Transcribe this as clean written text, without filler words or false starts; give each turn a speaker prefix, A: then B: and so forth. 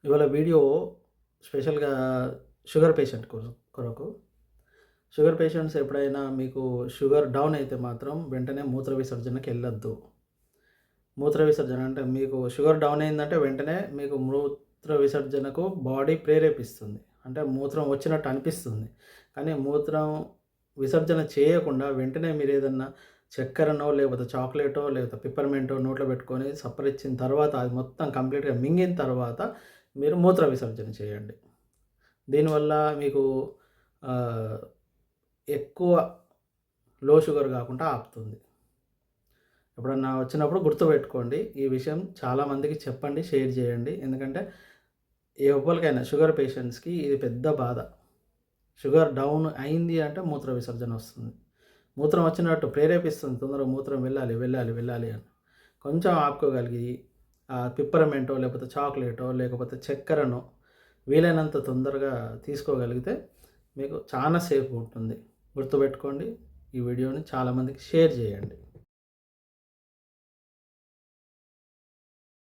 A: ఇవాళ వీడియో స్పెషల్‌గా sugar patient కొరకు. షుగర్ పేషెంట్స్ ఎప్పుడైనా మీకు షుగర్ డౌన్ అయితే మాత్రం వెంటనే మూత్ర విసర్జనకెళ్ళొద్దు. మూత్ర విసర్జన అంటే మీకు షుగర్ డౌన్ అయిందంటే వెంటనే మీకు మూత్ర విసర్జనకు బాడీ ప్రేరేపిస్తుంది. అంటే మూత్రం వచ్చినట్టు అనిపిస్తుంది. కానీ మూత్రం విసర్జన చేయకుండా వెంటనే మీరేదన్నా చక్కెరనో, లేకపోతే చాక్లేటో, లేకపోతే పిప్పర్‌మెంటో నోట్లో పెట్టుకొని సప్పరిచ్చిన తర్వాత అది మొత్తం కంప్లీట్‌గా మింగిన తర్వాత మీరు మూత్ర విసర్జన చేయండి. దీనివల్ల మీకు ఆహ్, ఎక్కువ లో షుగర్ కాకుండా ఆపుతుంది. ఎప్పుడన్నా వచ్చినప్పుడు గుర్తుపెట్టుకోండి. ఈ విషయం చాలామందికి చెప్పండి, షేర్ చేయండి. ఎందుకంటే ఎవ్వరికైనా షుగర్ పేషెంట్స్‌కి ఇది పెద్ద బాధ. షుగర్ డౌన్ అయింది అంటే మూత్ర విసర్జన వస్తుంది. మూత్రం వచ్చినట్టు ప్రేరేపిస్తుంది. తొందరగా మూత్రం వెళ్ళాలి, వెళ్ళాలి, వెళ్ళాలి అని. కొంచెం ఆపుకోగలిగి పిప్పరమెంటో, లేకపోతే చాక్లేటో, లేకపోతే చక్కెరనో వీలైనంత తొందరగా తీసుకోగలిగితే మీకు చాలా సేఫ్ ఉంటుంది. గుర్తుపెట్టుకోండి. ఈ వీడియోని చాలామందికి షేర్ చేయండి.